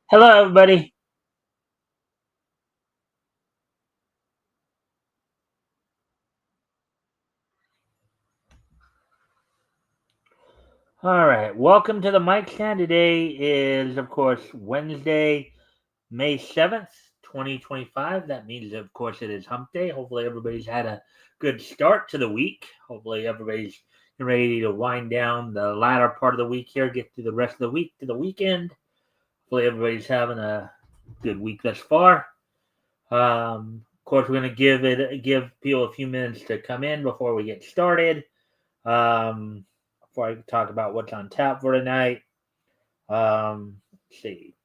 Hello, everybody. All right, welcome to the Mikestand. Today is, of course, Wednesday, May 7th, 2025. That means, of course, it is hump day. Hopefully, everybody's had a good start to the week. Hopefully, everybody's ready to wind down the latter part of the week here, get through the rest of the week to the weekend. Hopefully, everybody's having a good week thus far. Of course, we're going to give people a few minutes to come in before we get started. Before I talk about what's on tap for tonight. Let's see.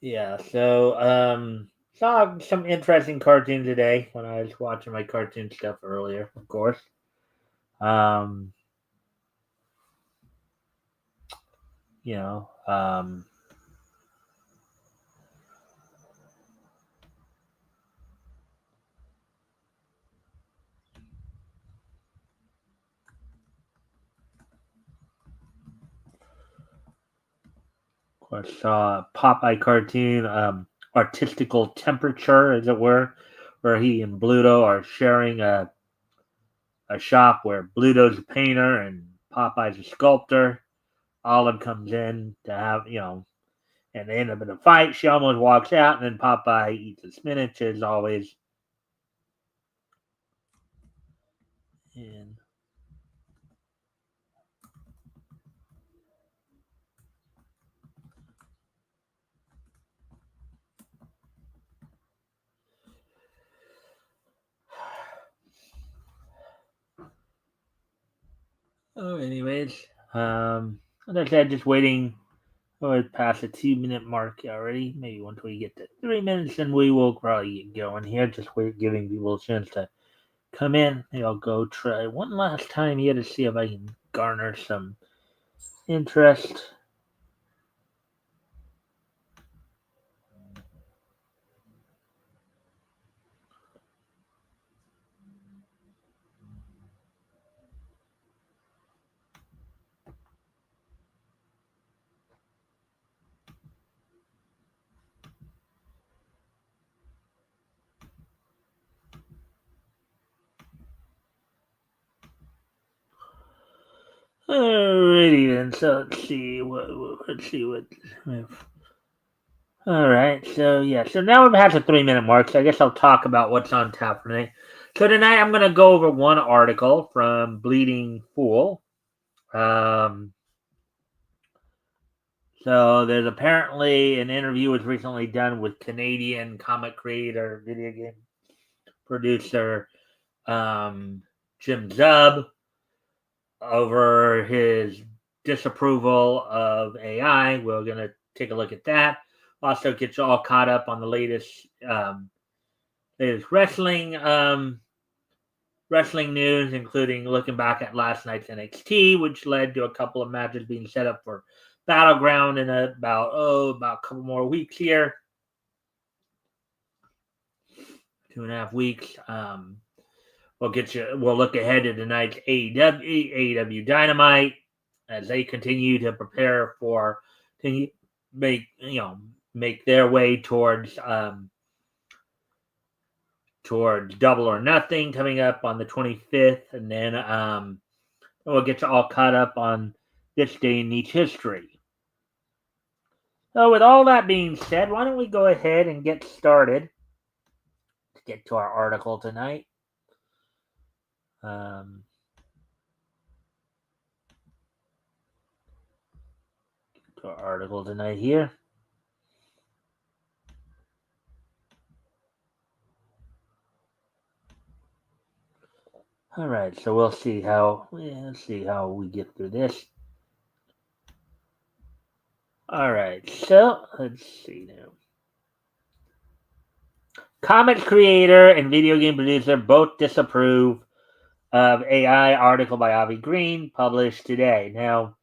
Yeah, so saw some interesting cartoons today when I was watching my cartoon stuff earlier, of course. Um, you know, of course, saw a Popeye cartoon, Artistical Temperature, as it were, where he and Bluto are sharing a shop where Bluto's a painter and Popeye's a sculptor. Olive comes in to have, and they end up in a fight. She almost walks out, and then Popeye eats the spinach as always. And anyways, as I said, just waiting. We're past the 2 minute mark already. Maybe once we get to 3 minutes, then we will probably get going here. Just wait, giving people a chance to come in. Maybe I'll go try one last time here to see if I can garner some interest. Alrighty then. So let's see what. All right. So yeah. So now we're past the 3 minute mark. So I guess I'll talk about what's on tap for tonight. So tonight I'm going to go over one article from Bleeding Fool. Um, so there's apparently an interview was recently done with Canadian comic creator, video game producer Jim Zub over his disapproval of AI. We're going to take a look at that. Also, get you all caught up on the latest wrestling news, including looking back at last night's NXT, which led to a couple of matches being set up for Battleground in about a couple more weeks here, 2.5 weeks. We'll look ahead to tonight's AEW Dynamite as they continue to prepare to make their way towards Double or Nothing coming up on the 25th, and then we'll get you all caught up on this day in Niche history. So, with all that being said, why don't we go ahead and get started to get to our article tonight? To our article tonight here. All right, so let's see how we get through this. All right, so let's see now. Comics creator and video game producer both disapprove of AI article by Avi Green published today. Now,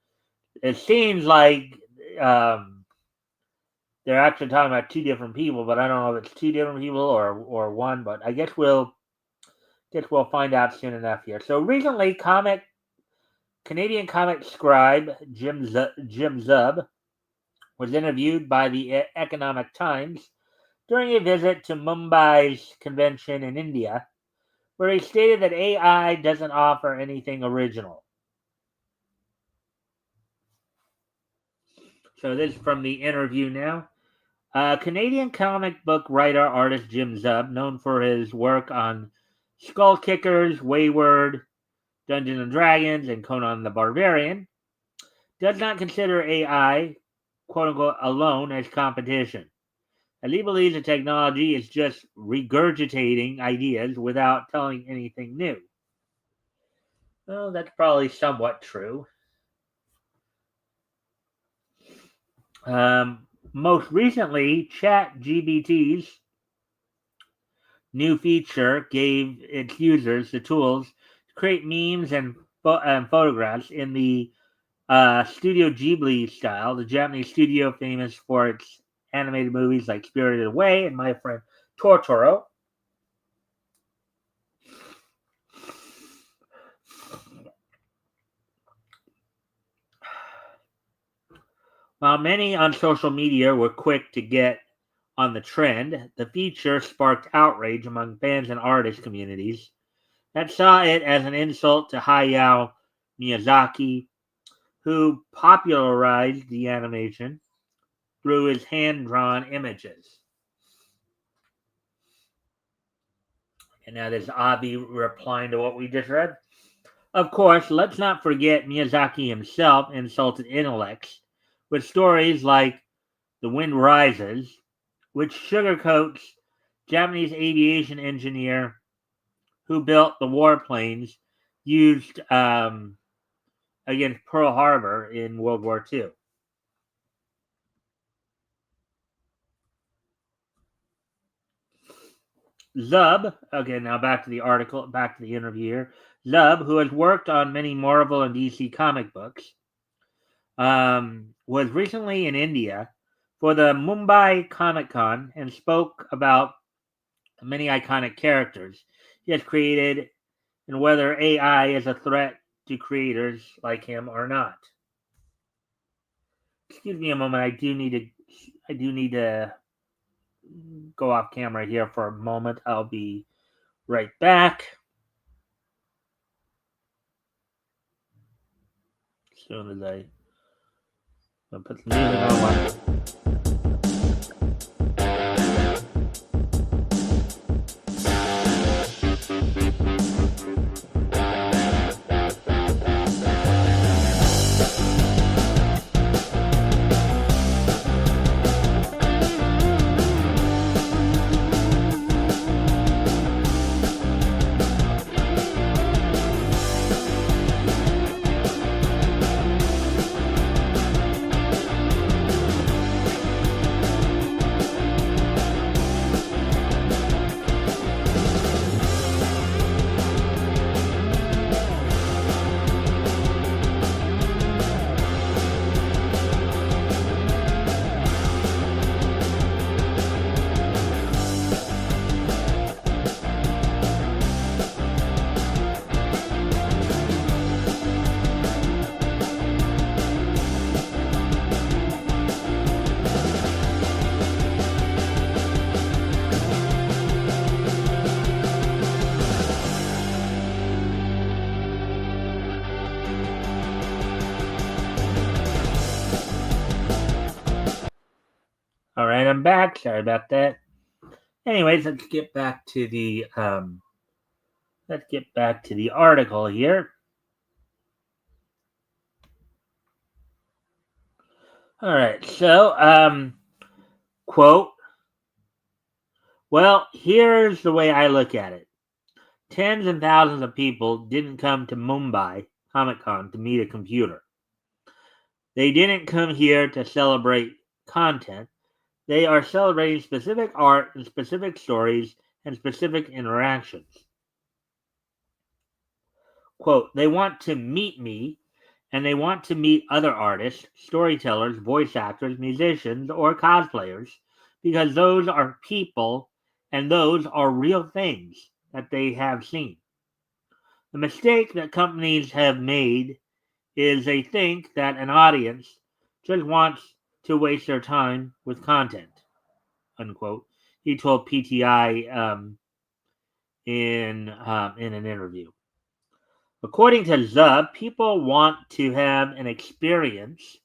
it seems like they're actually talking about two different people, but I don't know if it's two different people or one. But I guess we'll find out soon enough here. So recently, Canadian comic scribe Jim Zub was interviewed by the Economic Times during a visit to Mumbai's convention in India, where he stated that AI doesn't offer anything original. So this is from the interview now. Canadian comic book writer artist Jim Zub, known for his work on Skull Kickers, Wayward, Dungeons and Dragons, and Conan the Barbarian, does not consider AI, quote unquote, alone as competition. And he believes the technology is just regurgitating ideas without telling anything new. Well, that's probably somewhat true. Most recently, ChatGPT's new feature gave its users the tools to create memes and photographs in the Studio Ghibli style, the Japanese studio famous for its animated movies like Spirited Away and My Friend Totoro. While many on social media were quick to get on the trend, the feature sparked outrage among fans and artist communities that saw it as an insult to Hayao Miyazaki, who popularized the animation through his hand-drawn images. And now there's Avi replying to what we just read. Of course, let's not forget Miyazaki himself insulted intellects with stories like The Wind Rises, which sugarcoats Japanese aviation engineer who built the warplanes used against Pearl Harbor in World War II. Zub, okay, now back to the article, back to the interview here. Zub, who has worked on many Marvel and DC comic books, was recently in India for the Mumbai Comic Con and spoke about many iconic characters he has created and whether AI is a threat to creators like him or not. Excuse me a moment. I do need to go off camera here for a moment. I'll be right back. As soon as I put the music on. All right, I'm back. Sorry about that. Anyways, let's get back to the article here. All right, so quote. Well, here's the way I look at it. Tens and thousands of people didn't come to Mumbai Comic Con to meet a computer. They didn't come here to celebrate content. They are celebrating specific art and specific stories and specific interactions. Quote, they want to meet me and they want to meet other artists, storytellers, voice actors, musicians, or cosplayers because those are people and those are real things that they have seen. The mistake that companies have made is they think that an audience just wants to waste their time with content, unquote. He told PTI in an interview. According to Zub, people want to have an experience,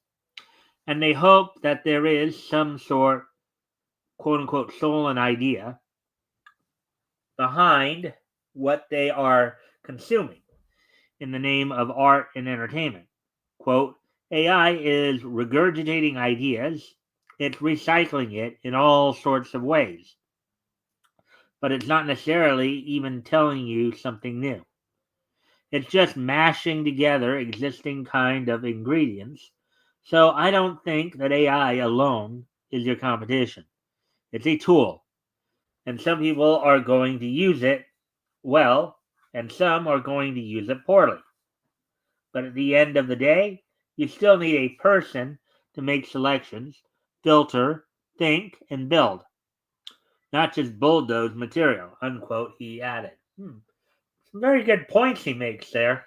and they hope that there is some sort, quote unquote, soul and idea behind what they are consuming in the name of art and entertainment. Quote, AI is regurgitating ideas, it's recycling it in all sorts of ways, but it's not necessarily even telling you something new. It's just mashing together existing kind of ingredients. So I don't think that AI alone is your competition. It's a tool, and some people are going to use it well, and some are going to use it poorly. But at the end of the day, you still need a person to make selections, filter, think, and build, not just bulldoze material, unquote, he added. Some very good points he makes there.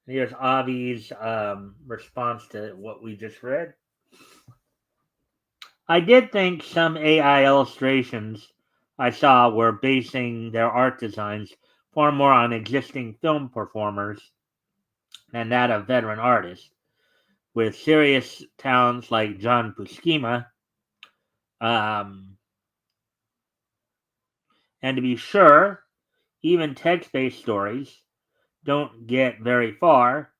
Here's Avi's response to what we just read. I did think some AI illustrations I saw were basing their art designs far more on existing film performers than that of veteran artists, with serious talents like John Buscema. Um, and to be sure, even text based stories don't get very far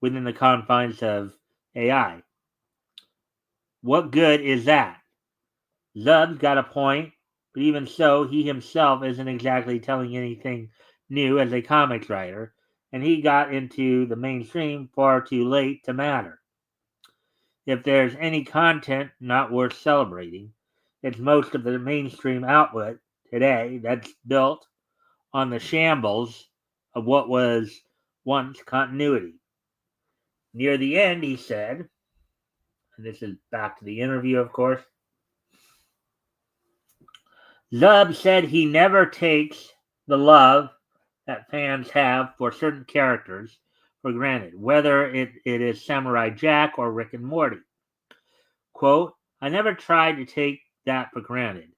within the confines of AI. What good is that? Zub's got a point, but even so, he himself isn't exactly telling anything new as a comics writer, and he got into the mainstream far too late to matter. If there's any content not worth celebrating, it's most of the mainstream output today that's built on the shambles of what was once continuity. Near the end, he said, and this is back to the interview, of course, Zub said he never takes the love that fans have for certain characters for granted, whether it is Samurai Jack or Rick and Morty. Quote, I never tried to take that for granted.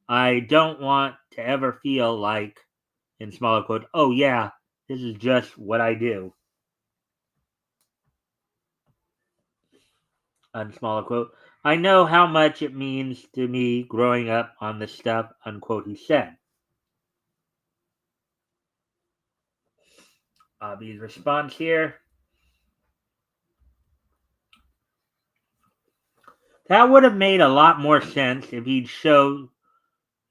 I don't want to ever feel like, in smaller quote, oh yeah, this is just what I do. On smaller quote, I know how much it means to me growing up on this stuff, unquote, he said. Bobby's response here. That would have made a lot more sense if he'd show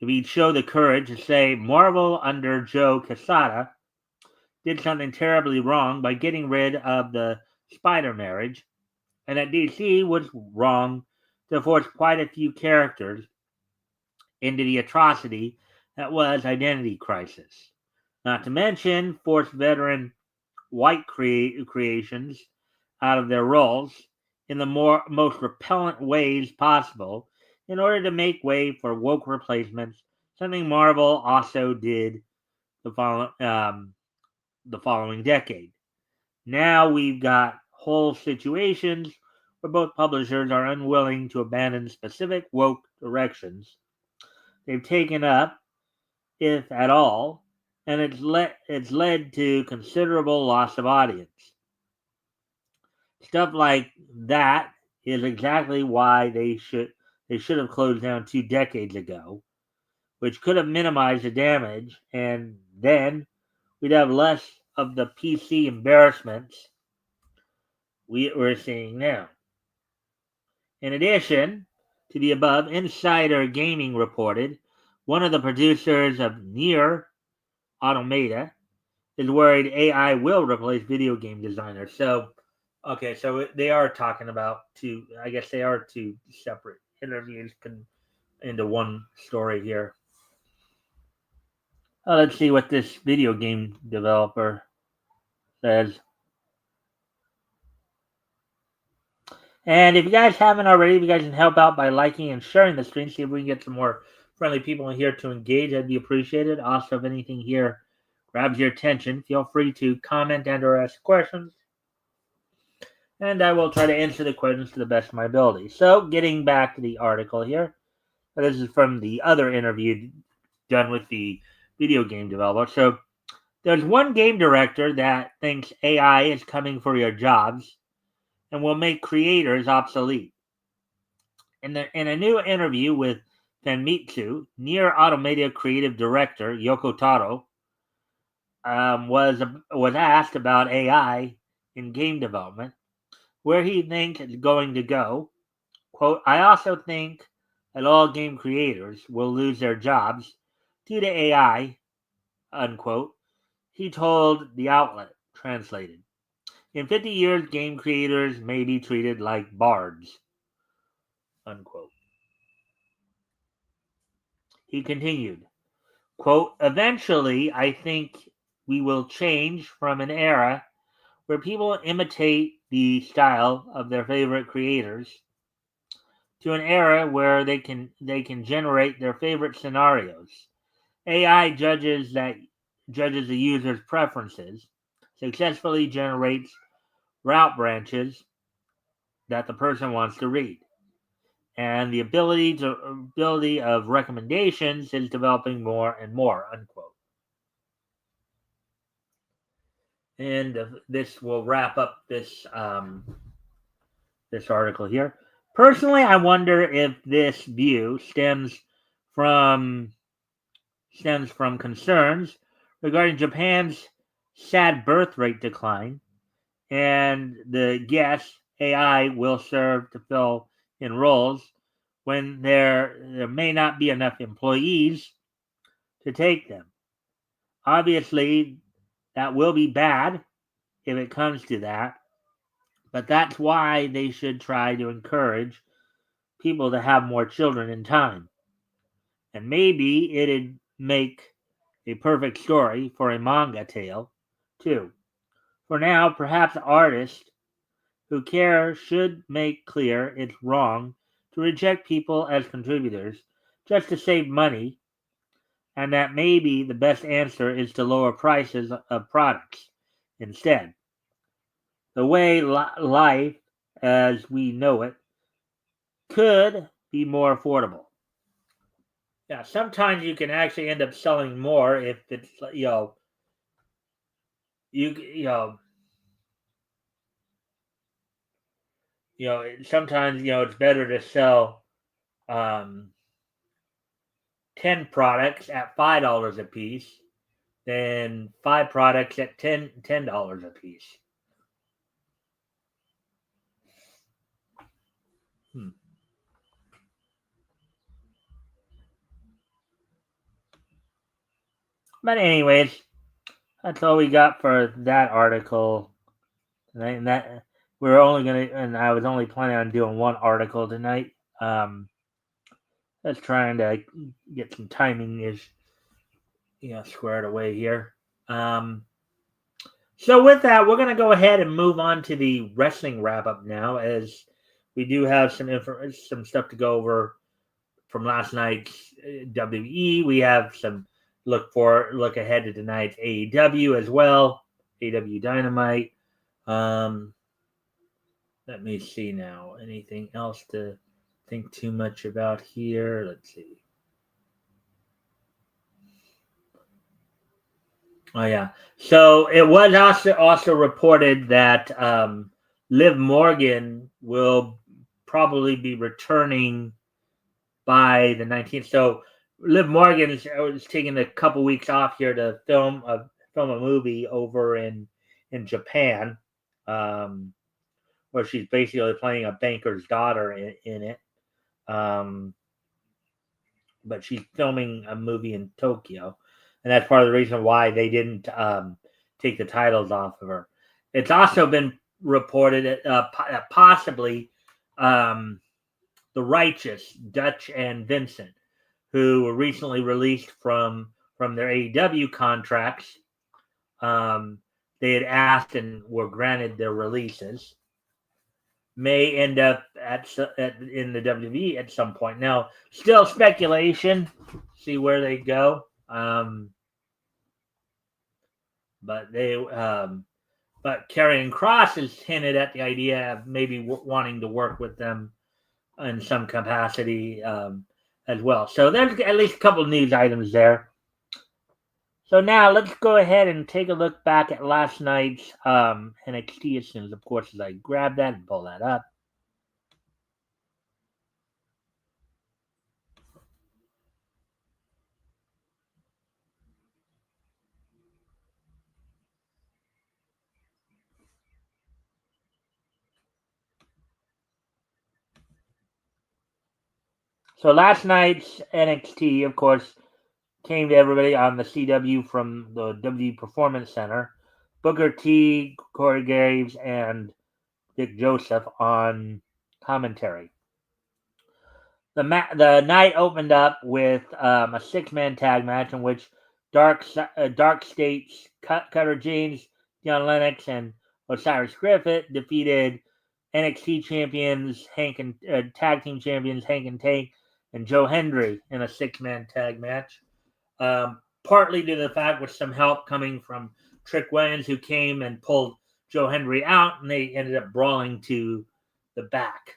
the courage to say Marvel under Joe Quesada did something terribly wrong by getting rid of the spider marriage, and that DC was wrong to force quite a few characters into the atrocity that was Identity Crisis. Not to mention force veteran white creations out of their roles in the most repellent ways possible in order to make way for woke replacements, something Marvel also did the following decade. Now we've got whole situations where both publishers are unwilling to abandon specific woke directions they've taken up, if at all, and it's led to considerable loss of audience. Stuff like that is exactly why they should have closed down 2 decades ago, which could have minimized the damage, and then we'd have less of the PC embarrassments we're seeing now. In addition to the above, Insider Gaming reported one of the producers of Near Automata is worried AI will replace video game designers. So, okay, so they are talking about two. I guess they are two separate interviews into one story here. Let's see what this video game developer says. And if you guys haven't already, if you guys can help out by liking and sharing the stream, see if we can get some more friendly people in here to engage, that'd be appreciated. Also, if anything here grabs your attention, feel free to comment and or ask questions. and I will try to answer the questions to the best of my ability. So, getting back to the article here, this is from the other interview done with the video game developer. So, there's one game director that thinks AI is coming for your jobs and will make creators obsolete. In a new interview with Famitsu, Near Automata creative director Yoko Taro was asked about AI in game development, where he thinks it's going to go. Quote, I also think that all game creators will lose their jobs due to AI, unquote. He told the outlet, translated. In 50 years, game creators may be treated like bards, unquote. He continued, quote, eventually, I think we will change from an era where people imitate the style of their favorite creators to an era where they can generate their favorite scenarios. AI judges the user's preferences, successfully generates route branches that the person wants to read. And the ability of recommendations is developing more and more, unquote. And this will wrap up this article here. Personally, I wonder if this view from stems from concerns regarding Japan's sad birth rate decline and the guess AI will serve to fill in roles when there may not be enough employees to take them. Obviously, that will be bad if it comes to that, but that's why they should try to encourage people to have more children in time. And maybe it'd make a perfect story for a manga tale, too. For now, perhaps artists who care should make clear it's wrong to reject people as contributors just to save money, and that maybe the best answer is to lower prices of products instead. The way life as we know it could be more affordable. Yeah, sometimes you can actually end up selling more if it's you you know sometimes it's better to sell um, 10 products at $5 a piece than 5 products at $10 a piece. Hmm. But anyways, that's all we got for that article. And that we're only gonna, and I was only planning on doing one article tonight. Um, just trying to get some timing is squared away here. Um, so with that, we're gonna go ahead and move on to the wrestling wrap up now, as we do have some stuff to go over from last night's WWE. We have some look ahead to tonight's AEW as well. AEW Dynamite. Um, Let me see now. Anything else to think too much about here? Let's see. Oh yeah. So it was also reported that Liv Morgan will probably be returning by the 19th. So Liv Morgan is taking a couple weeks off here to film a movie over in Japan, um, where she's basically playing a banker's daughter in it. Um, but she's filming a movie in Tokyo, and that's part of the reason why they didn't take the titles off of her. It's also been reported that possibly um, the Righteous, Dutch and Vincent, who were recently released from their AEW contracts, they had asked and were granted their releases, may end up in the WWE at some point. Now, still speculation. See where they go. But But Karrion Kross has hinted at the idea of maybe wanting to work with them in some capacity as well. So there's at least a couple of news items there. So now let's go ahead and take a look back at last night's NXT as soon as, of course, as I grab that and pull that up. So last night's NXT, of course, came to everybody on the CW from the W Performance Center. Booker T, Corey Graves, and Dick Joseph on commentary. The night opened up with a 6-man tag match in which Dark State's Cutter James, John Lennox, and Osiris Griffith defeated NXT champions tag team champions Hank and Tank and Joe Hendry in a 6-man tag match. Partly due to the fact with some help coming from Trick Williams, who came and pulled Joe Hendry out, and they ended up brawling to the back.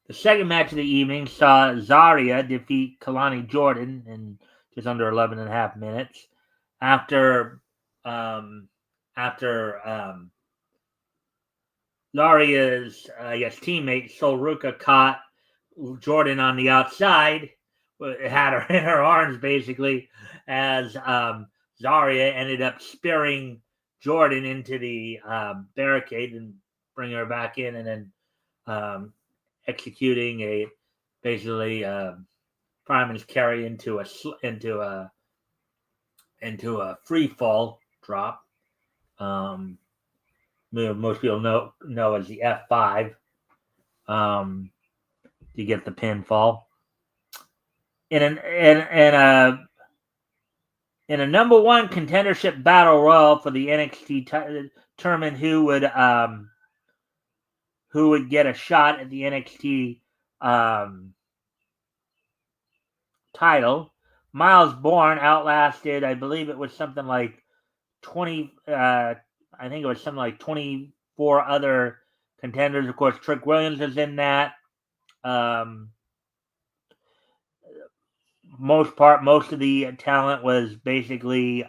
The second match of the evening saw Zarya defeat Kalani Jordan in just under 11 and a half minutes after Zarya's teammate Solruka caught Jordan on the outside. It had her in her arms basically as Zarya ended up spearing Jordan into the barricade and bringing her back in, and then executing a basically fireman's carry into a free fall drop. Most people know as the F5 to get the pinfall. In a number one contendership battle royal for the NXT determine who would get a shot at the NXT title. Miles Bourne outlasted, I believe it was something like 24 other contenders. Of course, Trick Williams is in that. Most of the talent was basically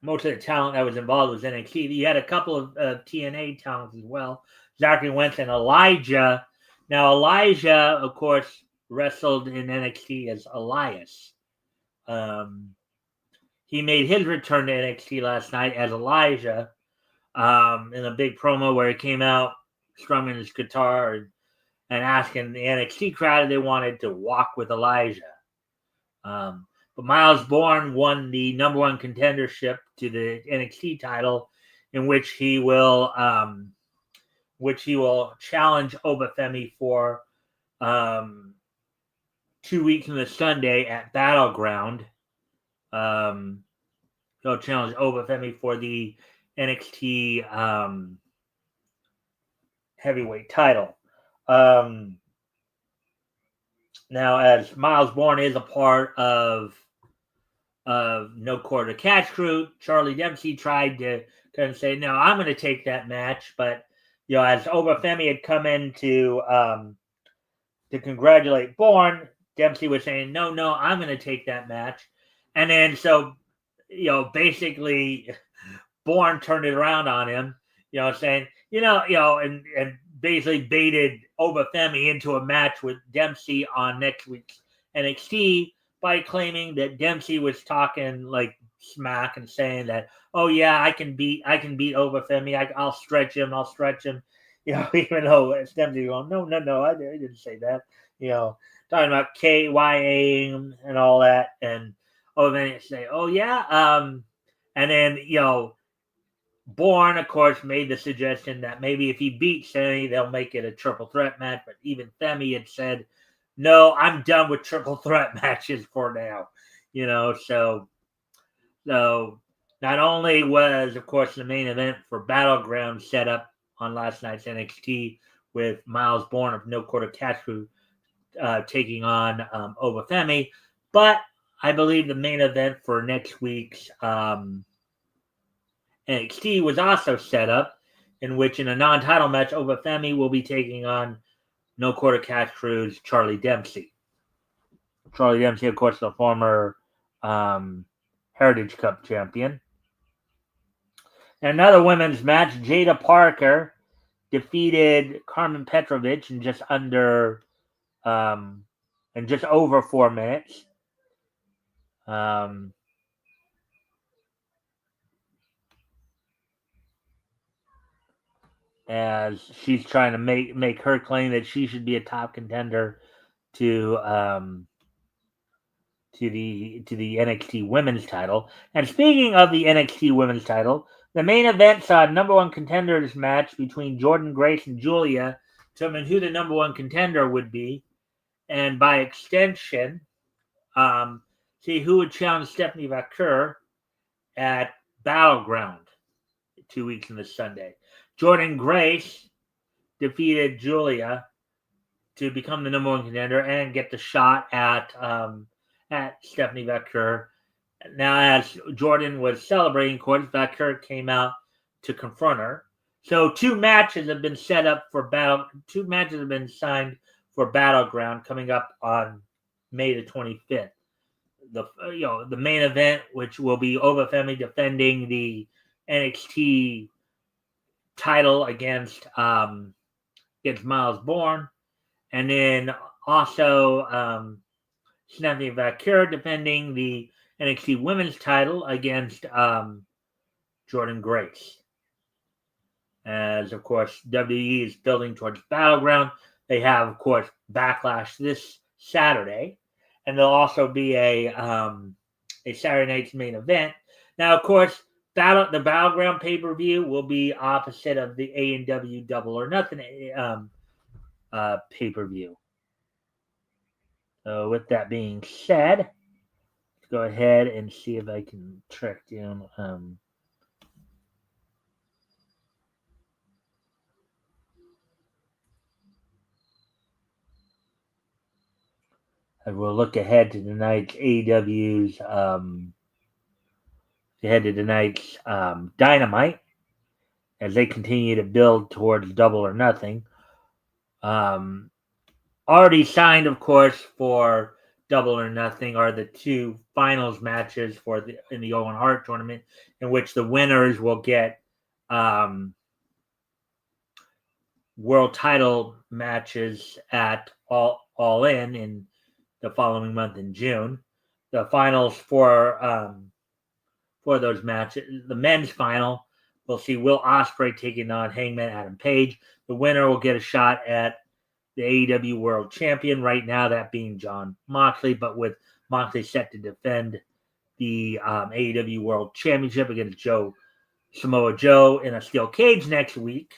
most of the talent that was involved was NXT. You had a couple of TNA talents as well. Zachary Wentz and Elijah. Now, Elijah, of course, wrestled in NXT as Elias. He made his return to NXT last night as Elijah in a big promo where he came out strumming his guitar and asking the NXT crowd if they wanted to walk with Elijah. But Miles Bourne won the number one contendership to the NXT title, in which he will challenge Obafemi for 2 weeks from the Sunday at Battleground. He'll challenge Obafemi for the NXT heavyweight title. Now, as Miles Bourne is a part of No Quarter Catch Crew, Charlie Dempsey tried to kind of say, "No, I'm going to take that match." But as Obafemi had come in to congratulate Bourne, Dempsey was saying, "No, I'm going to take that match." And then so basically Bourne turned it around on him, saying, and basically baited Obafemi into a match with Dempsey on next week's NXT by claiming that Dempsey was talking like smack and saying that, "Oh yeah, I can beat Obafemi. I'll stretch him. Even though Dempsey going, "No, I didn't say that." Talking about KYA and all that, and then say, "Oh yeah," and then Bourne, of course, made the suggestion that maybe if he beats Femi, they'll make it a triple threat match. But even Femi had said, "No, I'm done with triple threat matches for now." So not only was, of course, the main event for Battleground set up on last night's NXT with Miles Bourne of No Quarter Catch Crew taking on Obafemi. But I believe the main event for next week's NXT was also set up, in which in a non-title match, Obafemi will be taking on No Quarter Cash Crew's Charlie Dempsey. Charlie Dempsey, of course, the former Heritage Cup champion. And another women's match, Jada Parker defeated Carmen Petrovich in just under in just over 4 minutes. As she's trying to make her claim that she should be a top contender to the NXT Women's title. And speaking of the NXT Women's title, the main event saw a number one contenders match between Jordynne Grace and Julia to determine who the number one contender would be, and by extension, see who would challenge Stephanie Vaquer at Battleground 2 weeks from this Sunday. Jordynne Grace defeated Julia to become the number one contender and get the shot at Stephanie Vaquer. Now, as Jordynne was celebrating, of course, Vaquer came out to confront her. So 2 matches have been set up for battle. 2 matches have been signed for Battleground coming up on May the 25th. The main event, which will be Obafemi defending the NXT title against Miles Bourne, and then also Stephanie Vaquer defending the NXT Women's title against Jordynne Grace. As, of course, WWE is building towards Battleground. They have, of course, Backlash this Saturday, and there'll also be a Saturday night's main event. Now, of course, the Battleground pay-per-view will be opposite of the A&W Double or Nothing pay-per-view. So with that being said, let's go ahead and see if I can track down and we'll look ahead to tonight's AEW's Dynamite as they continue to build towards Double or Nothing. Already signed, of course, for Double or Nothing are the 2 finals matches in the Owen Hart tournament, in which the winners will get world title matches at All In the following month in June. The finals for those matches, the men's final, we'll see Will Ospreay taking on Hangman Adam Page. The winner will get a shot at the AEW World Champion, right now that being Jon Moxley, but with Moxley set to defend the AEW World Championship against Samoa Joe in a steel cage next week.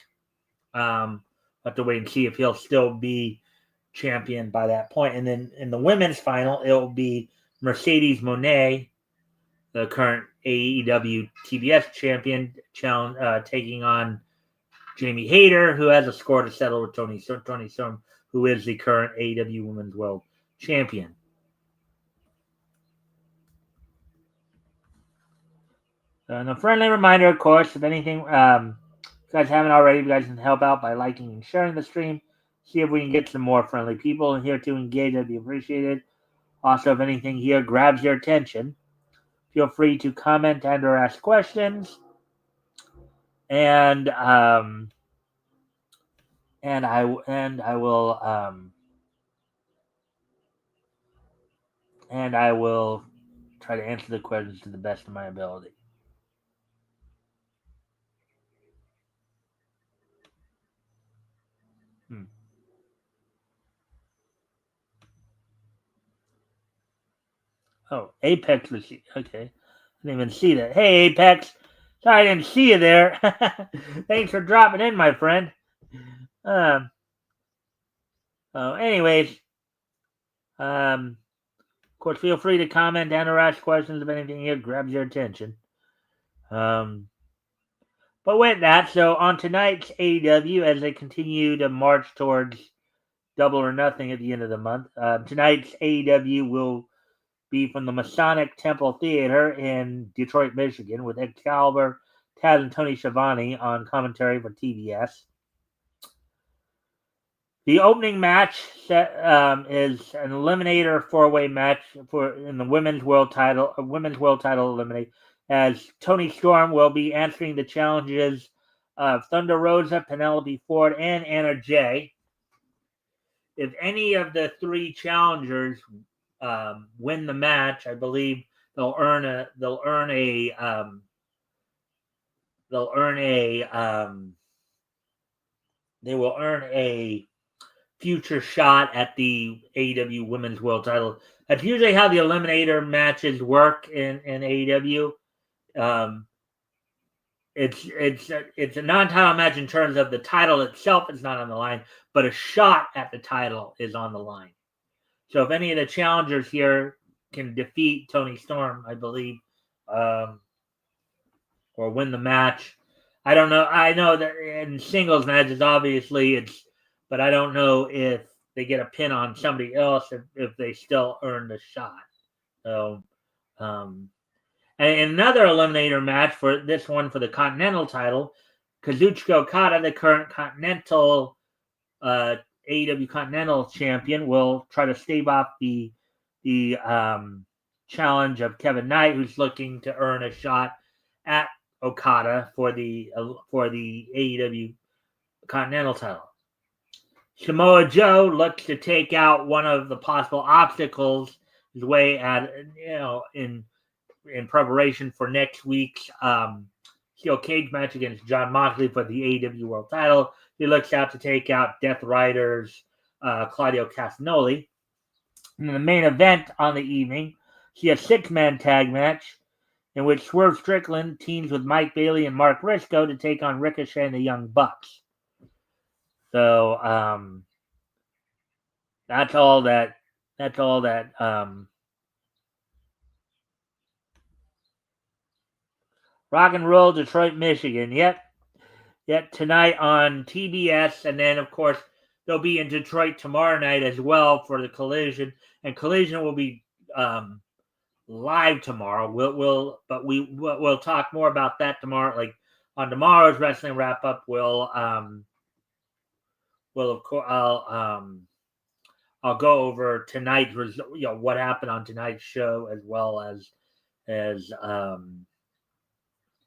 We'll have to wait and see if he'll still be champion by that point. And then in the women's final, it will be Mercedes Moné, the current AEW TBS champion, taking on Jamie Hayter, who has a score to settle with Toni Storm, who is the current AEW Women's World Champion. And a friendly reminder, of course, if anything, if you guys haven't already, you guys can help out by liking and sharing the stream. See if we can get some more friendly people in here to engage. That'd be appreciated. Also, if anything here grabs your attention, feel free to comment and or ask questions. And I will try to answer the questions to the best of my ability. Oh, Apex was okay. I didn't even see that. Hey, Apex. Sorry I didn't see you there. Thanks for dropping in, my friend. Anyways, of course, feel free to comment and or ask questions if anything here grabs your attention. But with that, so on tonight's AEW, as they continue to march towards Double or Nothing at the end of the month. Tonight's AEW will be from the Masonic Temple Theater in Detroit, Michigan, with Excalibur, Taz, and Tony Schiavone on commentary for TBS. The opening match is an eliminator four-way match in the women's world title eliminate, as Toni Storm will be answering the challenges of Thunder Rosa, Penelope Ford, and Anna Jay. If any of the three challengers win the match, I believe they will earn a future shot at the AEW Women's World Title. That's usually how the eliminator matches work in AEW. It's a non-title match in terms of the title itself is not on the line, but a shot at the title is on the line. So if any of the challengers here can defeat Toni Storm, I believe, or win the match, I don't know. I know that in singles matches, obviously but I don't know if they get a pin on somebody else if they still earn the shot. So, and another eliminator match for this one for the Continental title, Kazuchika Okada, the current Continental AEW Continental Champion, will try to stave off the challenge of Kevin Knight, who's looking to earn a shot at Okada for the AEW Continental title. Samoa Joe looks to take out one of the possible obstacles his way at in preparation for next week's steel cage match against Jon Moxley for the AEW World Title. He looks out to take out Death Rider's Claudio Castagnoli. In the main event on the evening, see a six-man tag match in which Swerve Strickland teams with Mike Bailey and Mark Briscoe to take on Ricochet and the Young Bucks. So that's all that Rock and Roll Detroit, Michigan. Yet tonight on TBS, and then of course they'll be in Detroit tomorrow night as well for the Collision, and Collision will be live tomorrow. We'll talk more about that tomorrow. Like on tomorrow's Wrestling Wrap Up, I'll go over tonight's what happened on tonight's show, as well as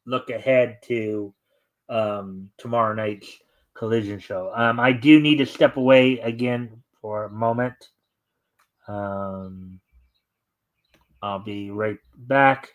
look ahead to tomorrow night's Collision show. I do need to step away again for a moment. I'll be right back.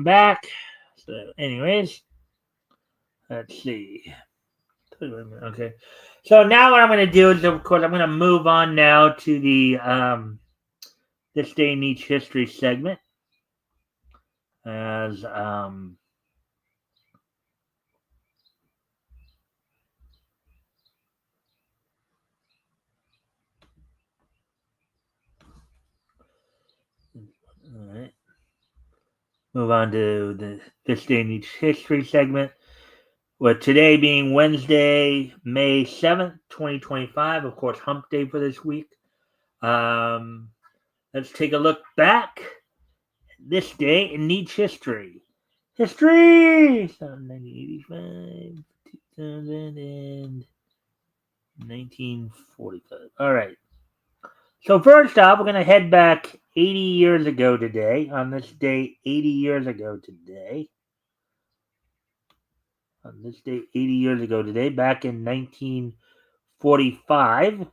welcome back. So, anyways, let's see. Okay. So now what I'm going to do is, of course, I'm going to move on now to the This Day in Each History segment. As all right. Move on to This Day in Each History segment. With today being Wednesday, May 7th, 2025. Of course, hump day for this week. Let's take a look back. This day in each history. History! 1985, 2000, and 1945. All right. So first off, we're going to head back 80 years ago today. On this day, 80 years ago today. On this day, 80 years ago today, back in 1945.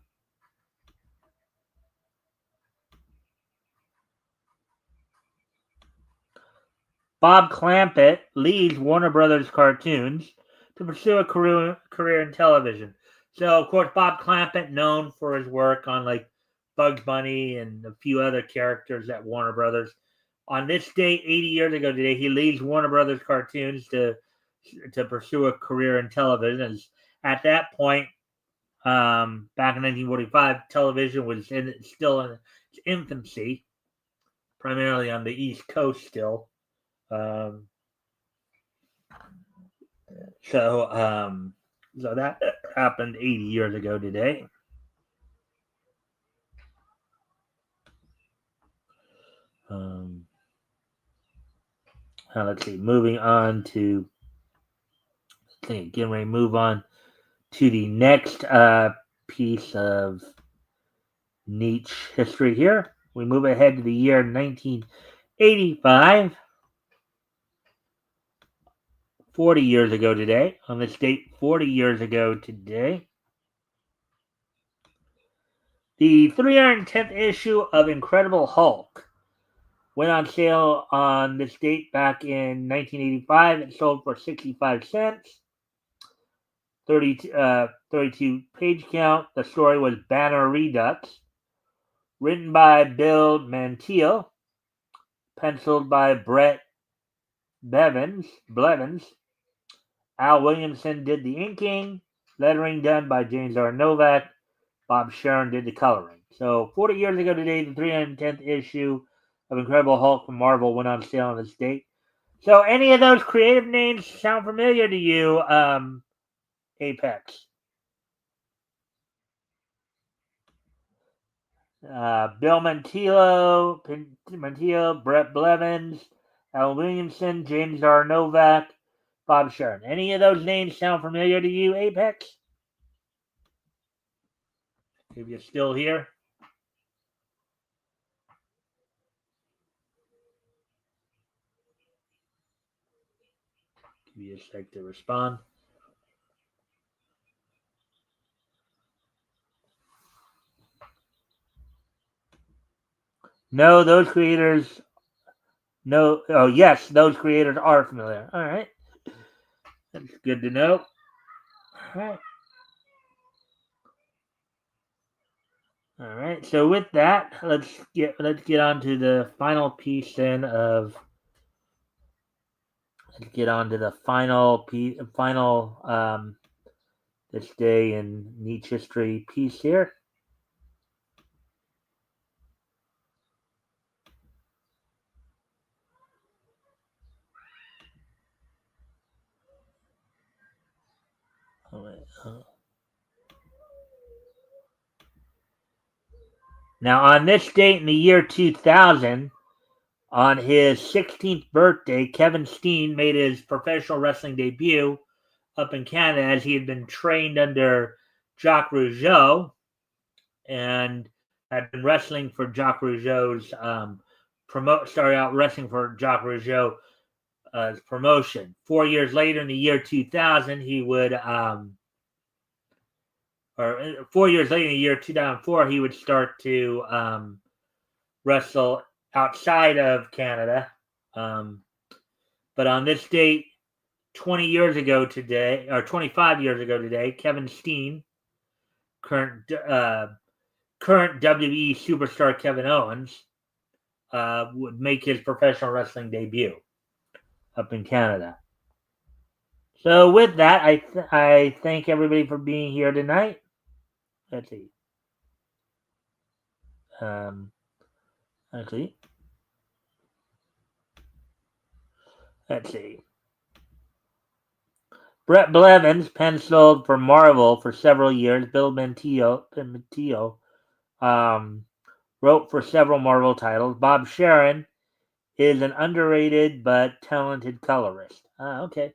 Bob Clampett leaves Warner Brothers Cartoons to pursue a career in television. So, of course, Bob Clampett, known for his work on like Bugs Bunny and a few other characters at Warner Brothers. On this day, 80 years ago today, he leaves Warner Brothers Cartoons to pursue a career in television. And at that point, back in 1945, television was still in its infancy, primarily on the East Coast still. So that happened 80 years ago today. Let's see. Moving on to, getting ready to move on to the next piece of niche history here. We move ahead to the year 1985. 40 years ago today. On this date, 40 years ago today, the 310th issue of Incredible Hulk went on sale on this date back in 1985. It sold for 65 cents. 32 page count. The story was Banner Redux. Written by Bill Manteel. Penciled by Brett Blevins. Al Williamson did the inking. Lettering done by James R. Novak. Bob Sharon did the coloring. So 40 years ago today, the 310th issue of Incredible Hulk from Marvel went on sale on this date. So any of those creative names sound familiar to you, Apex? Bill Mantilo, Brett Blevins, Al Williamson, James R. Novak, Bob Sharon. Any of those names sound familiar to you, Apex? If you're still here. Give you a sec to respond. No, those creators. No. Oh, yes, those creators are familiar. All right. That's good to know. All right. All right. So with that, let's get on to the final piece then of. Let's get on to the final this day in niche history piece here. Now, on this date in the year 2000, on his 16th birthday, Kevin Steen made his professional wrestling debut up in Canada, as he had been trained under Jacques Rougeau and had been wrestling for Jacques Rougeau's started out wrestling for Jacques Rougeau promotion. 4 years later, in the year 2000, he would, or 4 years later, in the year 2004, he would start to wrestle outside of Canada. But on this date, 20 years ago today, or 25 years ago today, Kevin Steen, current WWE superstar Kevin Owens, would make his professional wrestling debut up in Canada. So with that, I thank everybody for being here tonight. Let's see. Let's see. Brett Blevins penciled for Marvel for several years. Bill Mentillo wrote for several Marvel titles. Bob Sharon is an underrated but talented colorist. Okay.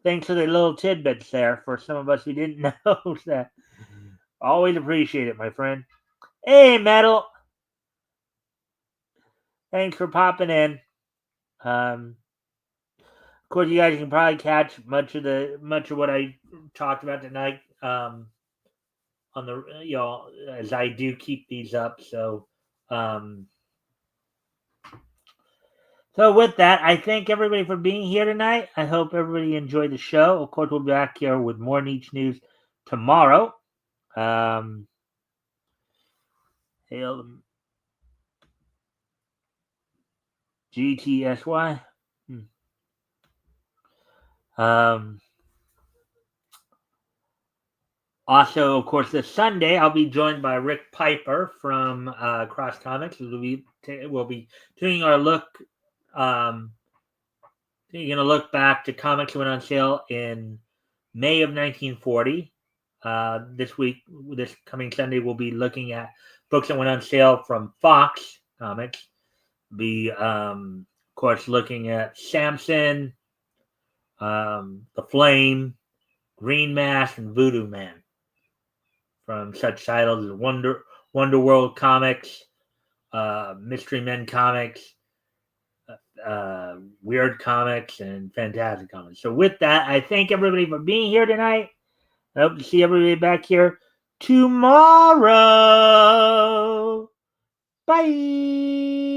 Thanks for the little tidbits there for some of us who didn't know that. Always appreciate it, my friend. Hey, Metal. Thanks for popping in. Of course, you guys can probably catch much of what I talked about tonight on the as I do keep these up. So with that, I thank everybody for being here tonight. I hope everybody enjoyed the show. Of course, we'll be back here with more Niche News tomorrow. GTSY. Also, of course, this Sunday I'll be joined by Rick Piper from Cross Comics. We'll be doing our look. You're going to look back to comics that went on sale in May of 1940. This coming Sunday, we'll be looking at books that went on sale from Fox Comics. Be of course looking at Samson, The Flame, Green Mask, and Voodoo Man from such titles as Wonder World Comics, Mystery Men Comics, Weird Comics, and Fantastic Comics. So with that, I thank everybody for being here tonight. I hope to see everybody back here tomorrow. Bye.